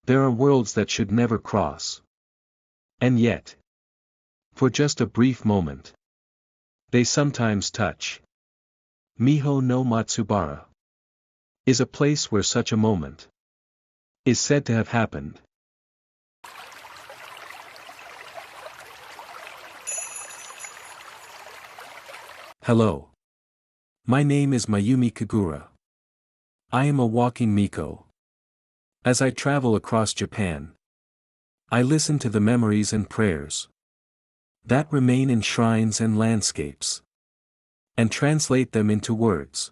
There are worlds that should never cross. And yet, for just a brief moment, they sometimes touch. Miho no Matsubara is a place where such a moment is said to have happened. Hello. My name is Mayumi Kagura. I am a walking Miko. As I travel across Japan, I listen to the memories and prayers that remain in shrines and landscapes, and translate them into words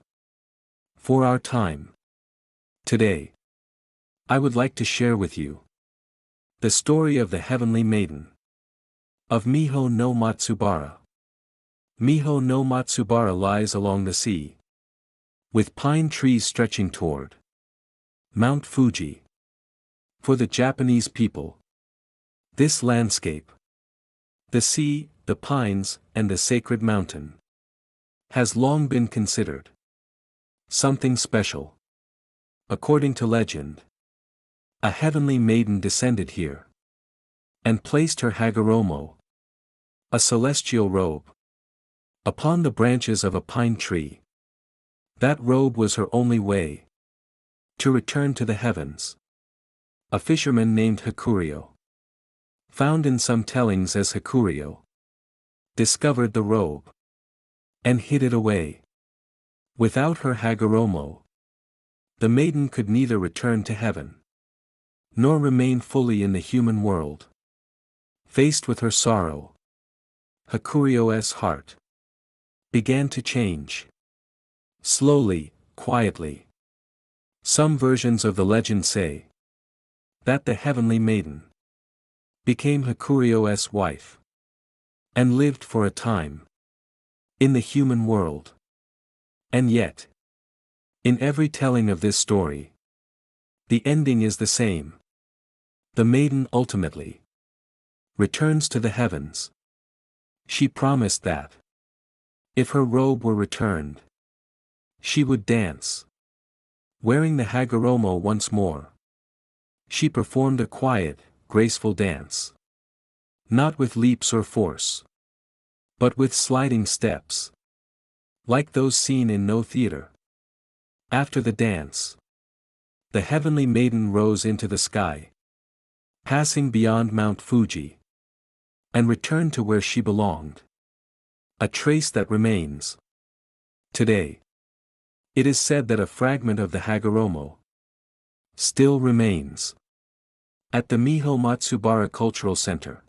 for our time. Today, I would like to share with you the story of the Heavenly Maiden of Miho no Matsubara. Miho no Matsubara lies along the sea, with pine trees stretching toward Mount Fuji. For the Japanese people, this landscape, the sea, the pines, and the sacred mountain, has long been considered something special. According to legend, a heavenly maiden descended here and placed her Hagoromo, a celestial robe, upon the branches of a pine tree. That robe was her only way to return to the heavens. A fisherman named Hakurio, found in some tellings as Hakurio, discovered the robe and hid it away. Without her Hagoromo, the maiden could neither return to heaven nor remain fully in the human world. Faced with her sorrow, Hakurio's heart began to change. Slowly, quietly. Some versions of the legend say that the Heavenly Maiden became Hakurio's wife and lived for a time in the human world. And yet, in every telling of this story, the ending is the same. The maiden ultimately returns to the heavens. She promised that if her robe were returned, she would dance. Wearing the Hagoromo once more, she performed a quiet, graceful dance. Not with leaps or force, but with sliding steps, like those seen in no theater. After the dance, the Heavenly Maiden rose into the sky, passing beyond Mount Fuji, and returned to where she belonged. A trace that remains today. It is said that a fragment of the Hagoromo still remains at the Miho Matsubara Cultural Center.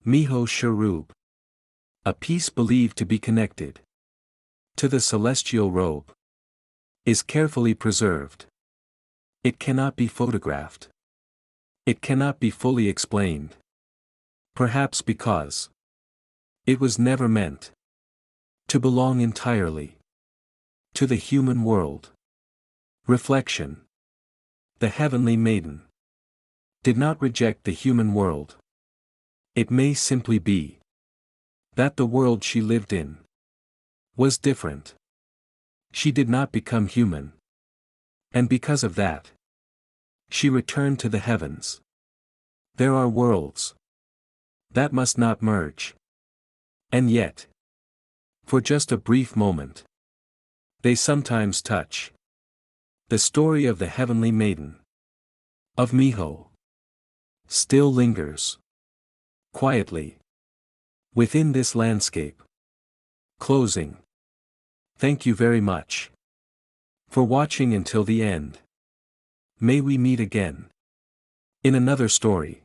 Miho robe, a piece believed to be connected to the celestial robe, is carefully preserved. It cannot be photographed. It cannot be fully explained. Perhaps because it was never meant to belong entirely to the human world. Reflection. The Heavenly Maiden did not reject the human world. It may simply be that the world she lived in was different. She did not become human. And because of that, she returned to the heavens. There are worlds that must not merge. And yet, for just a brief moment, they sometimes touch. The story of the Heavenly Maiden of Miho still lingers quietly within this landscape. Closing. Thank you very much for watching until the end. May we meet again in another story.